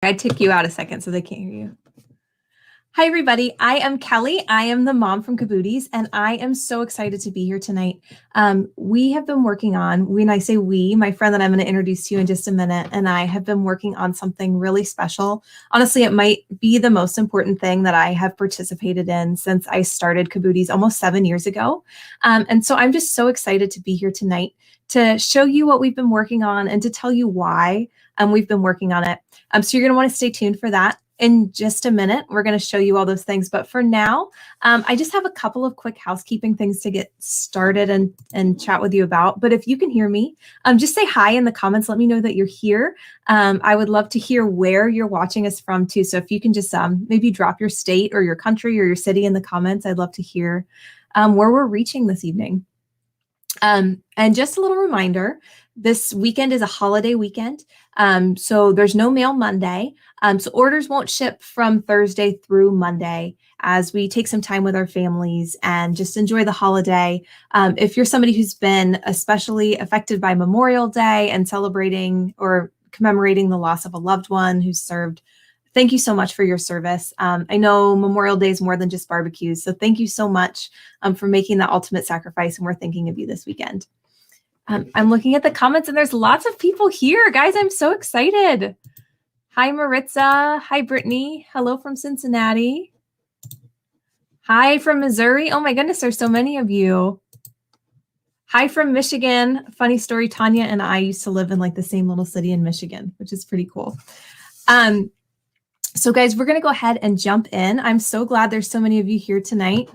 I took you out a second so they can't hear you. Hi, everybody. I am Kelly. I am the mom from Cabooties, and I am so excited to be here tonight. We have been working on, when I say we, my friend that I'm going to introduce to you in just a minute, and I have been working on something really special. Honestly, it might be the most important thing that I have participated in since I started Cabooties almost 7 years ago. And so I'm just so excited to be here tonight to show you what we've been working on and to tell you why we've been working on it. So you're going to want to stay tuned for that. In just a minute, we're going to show you all those things. But for now, I just have a couple of quick housekeeping things to get started and chat with you about. But if you can hear me, just say hi in the comments. Let me know that you're here. I would love to hear where you're watching us from too. So if you can just maybe drop your state or your country or your city in the comments, I'd love to hear where we're reaching this evening. And just a little reminder, this weekend is a holiday weekend. So there's no mail Monday. So orders won't ship from Thursday through Monday as we take some time with our families and just enjoy the holiday. If you're somebody who's been especially affected by Memorial Day and celebrating or commemorating the loss of a loved one who's served, thank you so much for your service. I know Memorial Day is more than just barbecues. So thank you so much for making that ultimate sacrifice. And we're thinking of you this weekend. I'm looking at the comments and there's lots of people here. Guys, I'm so excited. Hi, Maritza. Hi, Brittany. Hello from Cincinnati. Hi from Missouri. Oh my goodness, there's so many of you. Hi from Michigan. Funny story, Tanya and I used to live in like the same little city in Michigan, which is pretty cool. So guys, we're going to go ahead and jump in. I'm so glad there's so many of you here tonight.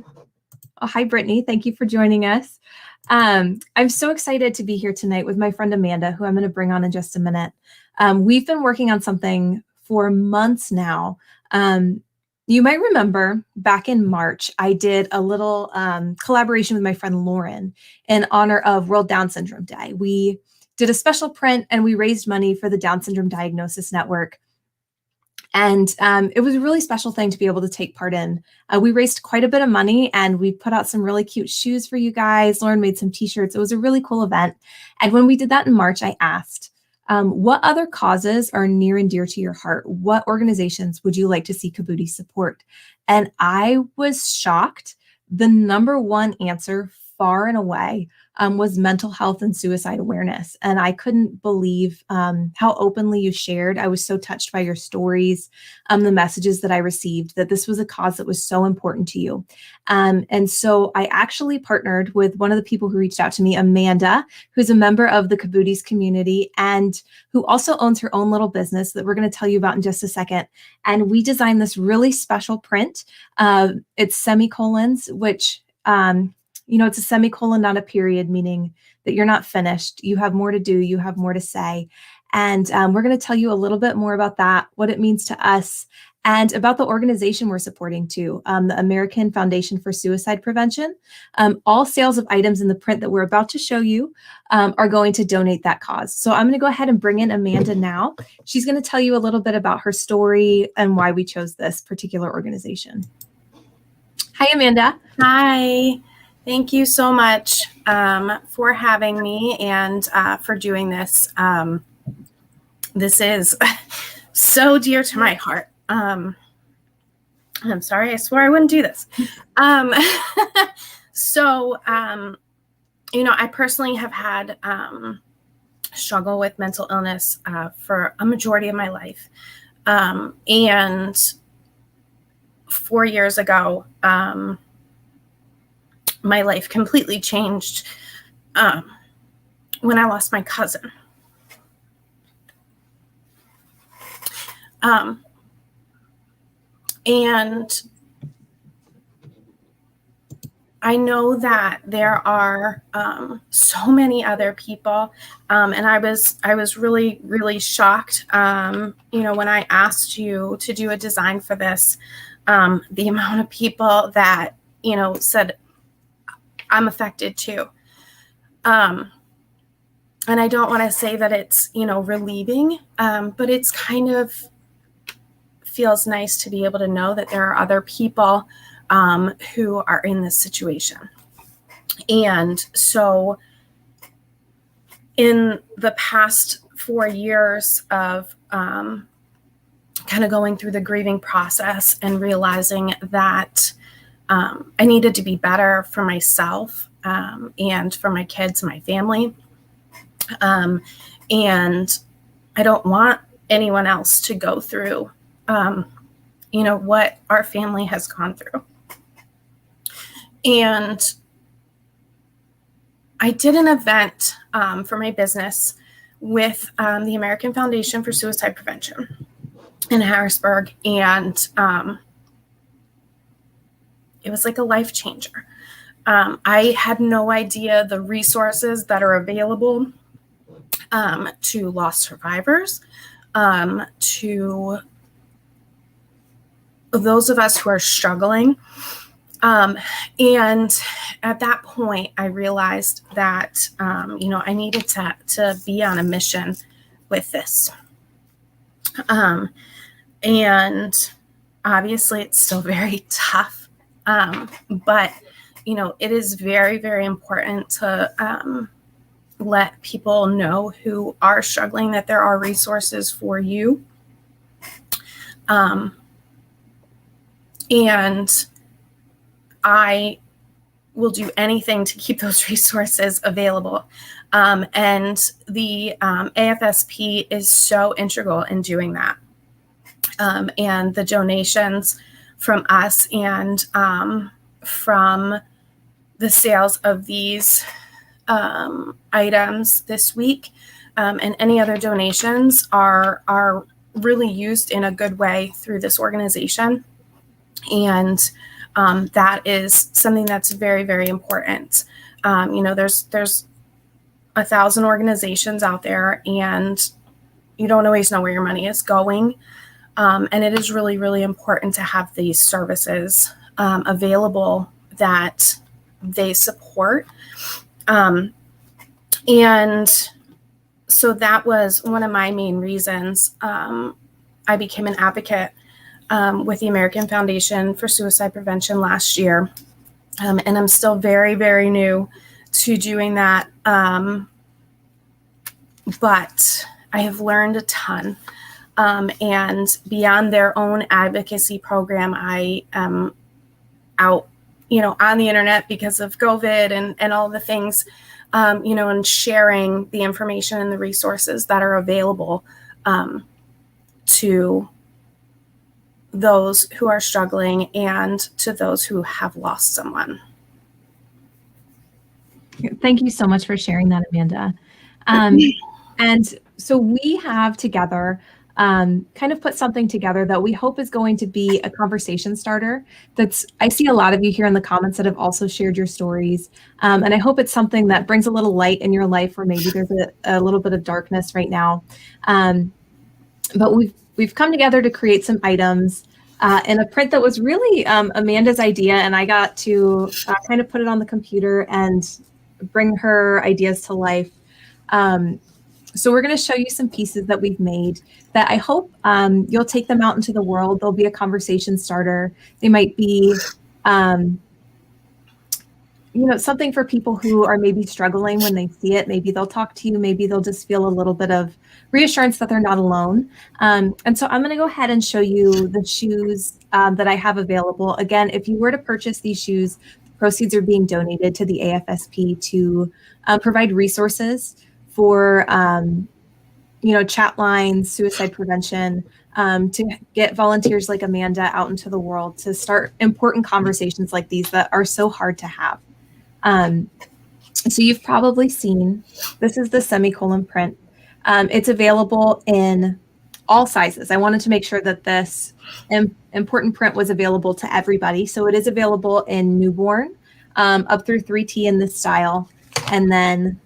Oh, hi, Brittany. Thank you for joining us. I'm so excited to be here tonight with my friend Amanda, who I'm going to bring on in just a minute. We've been working on something for months now. You might remember back in March, I did a little collaboration with my friend Lauren in honor of World Down Syndrome Day. We did a special print and we raised money for the Down Syndrome Diagnosis Network. And it was a really special thing to be able to take part in. We raised quite a bit of money and we put out some really cute shoes for you guys. Lauren made some t-shirts. It was a really cool event. And when we did that in March, I asked, what other causes are near and dear to your heart? What organizations would you like to see Cabooties support? And I was shocked. The number one answer far and away was mental health and suicide awareness. And I couldn't believe how openly you shared. I was so touched by your stories, the messages that I received, that this was a cause that was so important to you. And so I actually partnered with one of the people who reached out to me, Amanda, who's a member of the Cabooties community and who also owns her own little business that we're going to tell you about in just a second. And we designed this really special print. It's semicolons, which it's a semicolon, not a period, meaning that you're not finished. You have more to do. You have more to say. And we're going to tell you a little bit more about that, what it means to us, and about the organization we're supporting too, the American Foundation for Suicide Prevention. All sales of items in the print that we're about to show you are going to donate that cause. So I'm going to go ahead and bring in Amanda now. She's going to tell you a little bit about her story and why we chose this particular organization. Hi, Amanda. Hi. Thank you so much for having me and for doing this. This is so dear to my heart. I'm sorry, I swore I wouldn't do this. I personally have had struggle with mental illness for a majority of my life. And 4 years ago, my life completely changed when I lost my cousin. And I know that there are so many other people, and I was really, really shocked, when I asked you to do a design for this, the amount of people that, said, I'm affected too. And I don't want to say that it's, relieving, but it's kind of feels nice to be able to know that there are other people who are in this situation. And so in the past 4 years of kind of going through the grieving process and realizing that I needed to be better for myself and for my kids, my family. And I don't want anyone else to go through, what our family has gone through. And I did an event for my business with the American Foundation for Suicide Prevention in Harrisburg. And it was like a life changer. I had no idea the resources that are available to lost survivors, to those of us who are struggling. And at that point, I realized that, I needed to be on a mission with this. And obviously it's still very tough. But, it is very, very important to let people know who are struggling that there are resources for you. And I will do anything to keep those resources available. And the AFSP is so integral in doing that. And the donations from us and from the sales of these items this week and any other donations are really used in a good way through this organization. And that is something that's very, very important. There's 1,000 organizations out there, and you don't always know where your money is going. And it is really, really important to have these services available that they support. And so that was one of my main reasons I became an advocate with the American Foundation for Suicide Prevention last year. And I'm still very, very new to doing that. But I have learned a ton. And beyond their own advocacy program, I am out, on the internet because of COVID and all the things, and sharing the information and the resources that are available to those who are struggling and to those who have lost someone. Thank you so much for sharing that, Amanda. And so we have together kind of put something together that we hope is going to be a conversation starter. I see a lot of you here in the comments that have also shared your stories. And I hope it's something that brings a little light in your life where maybe there's a little bit of darkness right now. But we've come together to create some items in a print that was really Amanda's idea, and I got to kind of put it on the computer and bring her ideas to life. So we're going to show you some pieces that we've made that I hope you'll take them out into the world. They'll be a conversation starter. They might be, something for people who are maybe struggling when they see it. Maybe they'll talk to you. Maybe they'll just feel a little bit of reassurance that they're not alone. And so I'm going to go ahead and show you the shoes that I have available. Again, if you were to purchase these shoes, proceeds are being donated to the AFSP to provide resources for, chat lines, suicide prevention, to get volunteers like Amanda out into the world to start important conversations like these that are so hard to have. So you've probably seen, this is the Semicolon print. It's available in all sizes. I wanted to make sure that this important print was available to everybody. So it is available in newborn up through 3T in this style. And then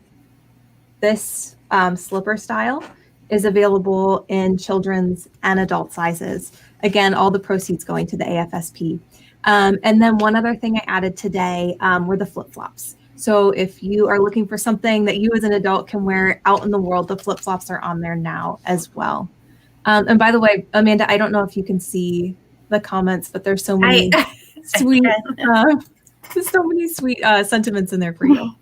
this slipper style is available in children's and adult sizes. Again, all the proceeds going to the AFSP. And then one other thing I added today were the flip-flops. So if you are looking for something that you as an adult can wear out in the world, the flip-flops are on there now as well. And by the way, Amanda, I don't know if you can see the comments, but there's so many sweet, sentiments in there for you.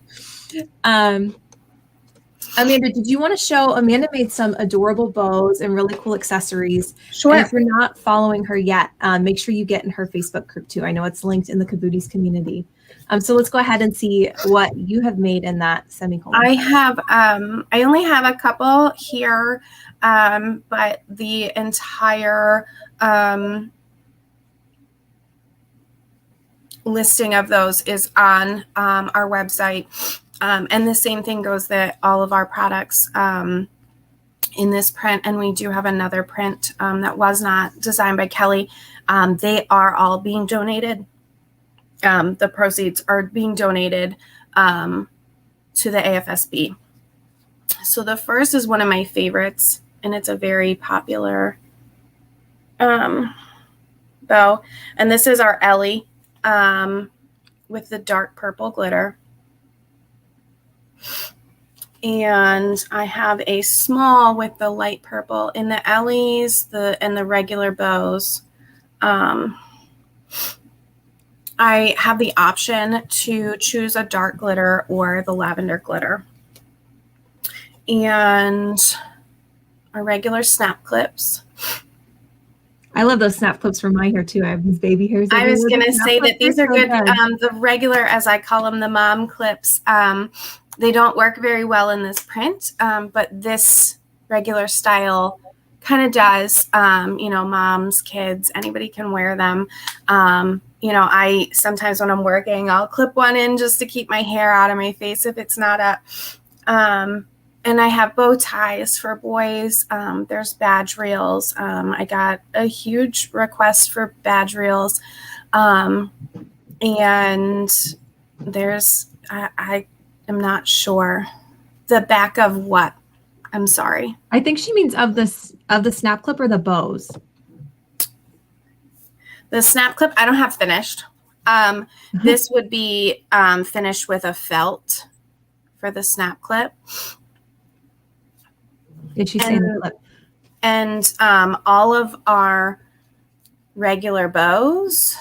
Amanda, did you want to show? Amanda made some adorable bows and really cool accessories. Sure. And if you're not following her yet, make sure you get in her Facebook group too. I know it's linked in the Cabooties community. So let's go ahead and see what you have made in that semicolon. I have, I only have a couple here, but the entire listing of those is on our website. And the same thing goes that all of our products in this print, and we do have another print that was not designed by Kelly. They are all being donated. The proceeds are being donated to the AFSB. So the first is one of my favorites, and it's a very popular bow. And this is our Ellie with the dark purple glitter. And I have a small with the light purple in the Ellies, and the regular bows. I have the option to choose a dark glitter or the lavender glitter. And our regular snap clips. I love those snap clips from my hair too. I have these baby hairs. I was going to say that these are good. The regular, as I call them, the mom clips, they don't work very well in this print, but this regular style kind of does. Moms, kids, anybody can wear them. I sometimes when I'm working, I'll clip one in just to keep my hair out of my face if it's not up. And I have bow ties for boys. There's badge reels. I got a huge request for badge reels. And there's, I am not sure. The back of what? I'm sorry. I think she means of the snap clip or the bows. The snap clip, I don't have finished. This would be finished with a felt for the snap clip. Did she say the clip? And all of our regular bows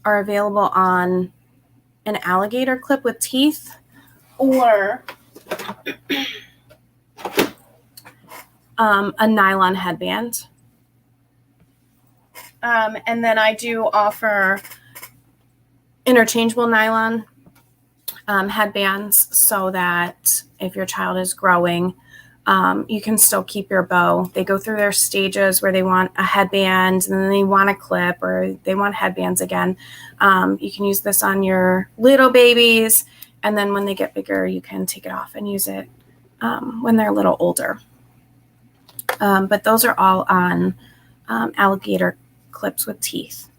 are available on an alligator clip with teeth or a nylon headband. And then I do offer interchangeable nylon headbands so that if your child is growing, you can still keep your bow. They go through their stages where they want a headband and then they want a clip or they want headbands again. You can use this on your little babies, and then when they get bigger, you can take it off and use it when they're a little older. But those are all on alligator clips with teeth.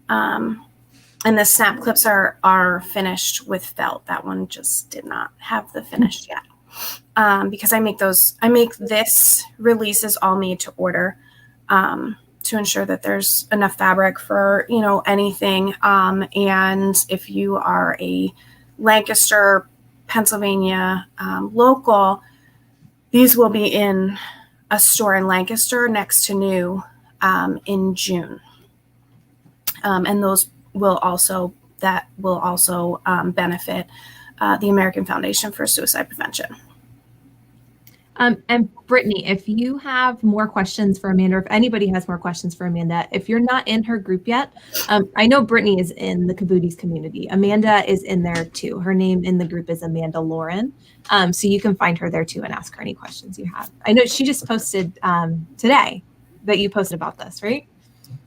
And the snap clips are finished with felt. That one just did not have the finish yet. Because I make this release is all made to order to ensure that there's enough fabric for, anything. And if you are a Lancaster, Pennsylvania local, these will be in a store in Lancaster next to New in June. And those will also benefit the American Foundation for Suicide Prevention. And Brittany, if you have more questions for Amanda, or if anybody has more questions for Amanda, if you're not in her group yet, I know Brittany is in the Cabooties community. Amanda is in there too. Her name in the group is Amanda Lauren. So you can find her there too and ask her any questions you have. I know she just posted today that you posted about this, right?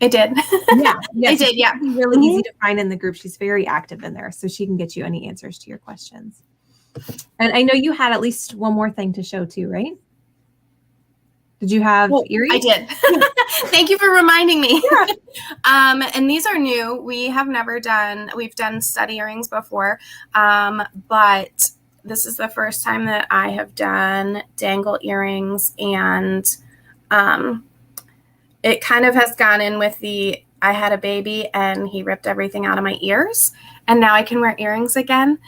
I did. Yeah. I did. Yeah. She's really easy to find in the group. She's very active in there, so she can get you any answers to your questions. And I know you had at least one more thing to show too, right? Did you have earrings? I did. Thank you for reminding me. Yeah. And these are new. We've done stud earrings before, but this is the first time that I have done dangle earrings, and it kind of has gone in with I had a baby and he ripped everything out of my ears, and now I can wear earrings again.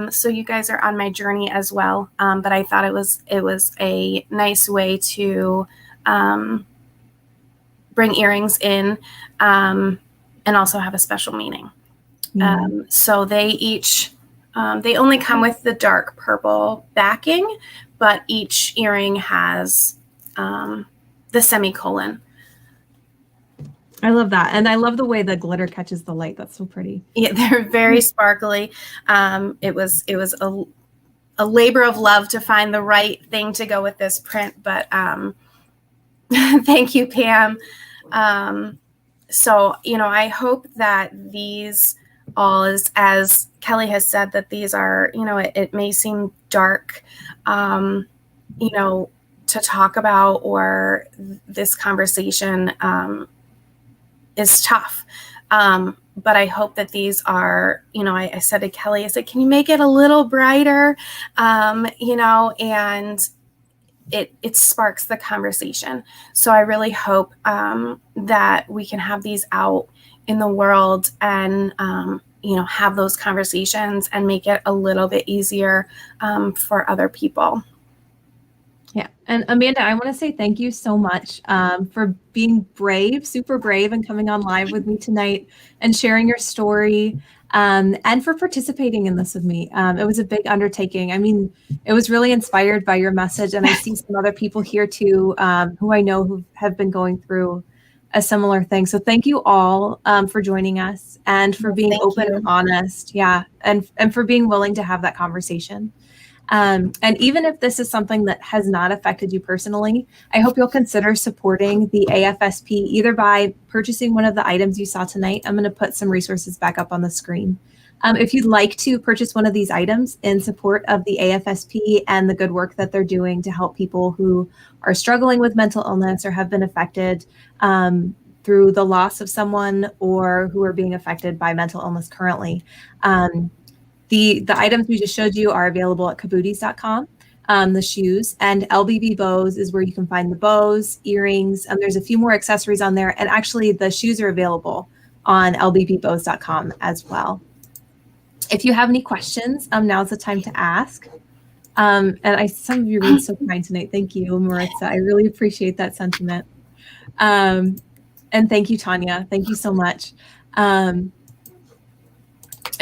So you guys are on my journey as well. But I thought it was a nice way to bring earrings in and also have a special meaning. So they each They only come with the dark purple backing, but each earring has the semicolon. I love that. And I love the way the glitter catches the light. That's so pretty. Yeah, they're very sparkly. It was a labor of love to find the right thing to go with this print, but thank you, Pam. So, I hope that these all is, as Kelly has said, that these are, it may seem dark, to talk about, or this conversation is tough. But I hope that these are, I said to Kelly, I said, can you make it a little brighter? And it sparks the conversation. So I really hope that we can have these out in the world and, have those conversations and make it a little bit easier for other people. Yeah. And Amanda, I want to say thank you so much for being brave, super brave, and coming on live with me tonight and sharing your story and for participating in this with me. It was a big undertaking. I mean, it was really inspired by your message. And I see some other people here too who I know who have been going through a similar thing. So thank you all for joining us and for being open and honest. Yeah. And for being willing to have that conversation. And even if this is something that has not affected you personally, I hope you'll consider supporting the AFSP either by purchasing one of the items you saw tonight. I'm going to put some resources back up on the screen. If you'd like to purchase one of these items in support of the AFSP and the good work that they're doing to help people who are struggling with mental illness or have been affected through the loss of someone or who are being affected by mental illness currently, the items we just showed you are available at cabooties.com, the shoes, and LBB Bows is where you can find the bows, earrings, and there's a few more accessories on there. And actually the shoes are available on lbbbows.com as well. If you have any questions, now's the time to ask. And some of you read so kind tonight. Thank you, Maritza. I really appreciate that sentiment. And thank you, Tanya. Thank you so much.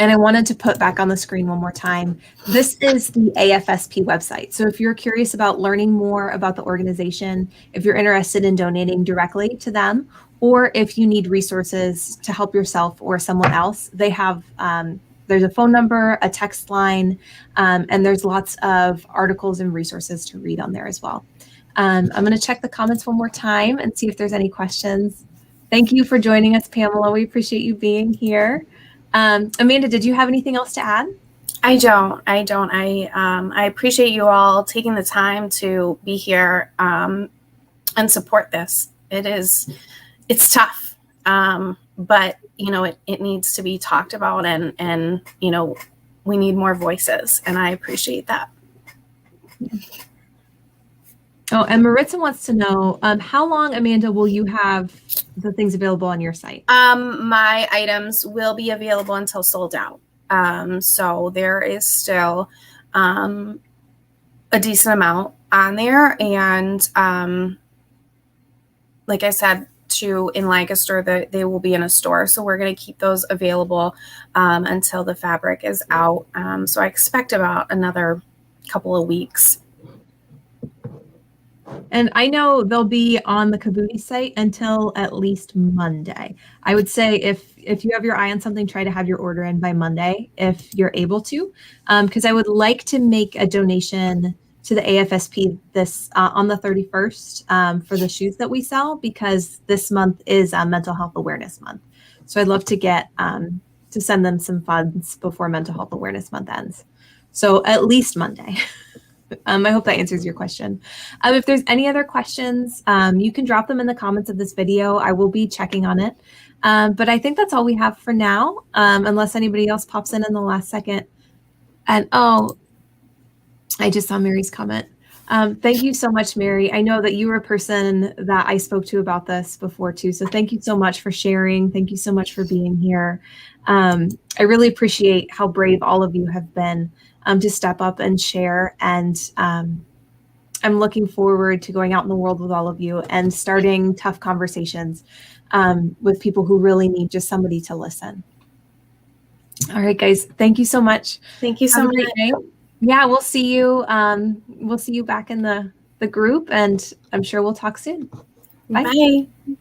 And I wanted to put back on the screen one more time. This is the AFSP website. So if you're curious about learning more about the organization, if you're interested in donating directly to them, or if you need resources to help yourself or someone else, they have, there's a phone number, a text line, and there's lots of articles and resources to read on there as well. I'm going to check the comments one more time and see if there's any questions. Thank you for joining us, Pamela. We appreciate you being here. Amanda, did you have anything else to add? I don't. I appreciate you all taking the time to be here and support this. It's tough, but it needs to be talked about, and we need more voices, and I appreciate that. Oh, and Maritza wants to know, how long, Amanda, will you have the things available on your site? My items will be available until sold out. So there is still a decent amount on there. And like I said, in Lancaster, they will be in a store. So we're going to keep those available until the fabric is out. So I expect about another couple of weeks. And I know they'll be on the Cabooties site until at least Monday. I would say if you have your eye on something, try to have your order in by Monday if you're able to, because I would like to make a donation to the AFSP this on the 31st for the shoes that we sell, because this month is Mental Health Awareness Month. So I'd love to get to send them some funds before Mental Health Awareness Month ends. So at least Monday. I hope that answers your question. If there's any other questions, you can drop them in the comments of this video. I will be checking on it. But I think that's all we have for now, unless anybody else pops in the last second. And oh, I just saw Mary's comment. Thank you so much, Mary. I know that you were a person that I spoke to about this before too. So thank you so much for sharing. Thank you so much for being here. I really appreciate how brave all of you have been to step up and share. And I'm looking forward to going out in the world with all of you and starting tough conversations with people who really need just somebody to listen. All right, guys. Thank you so much. Thank you so Have a much. great day. Yeah, we'll see you. We'll see you back in the group, and I'm sure we'll talk soon. Bye. Bye.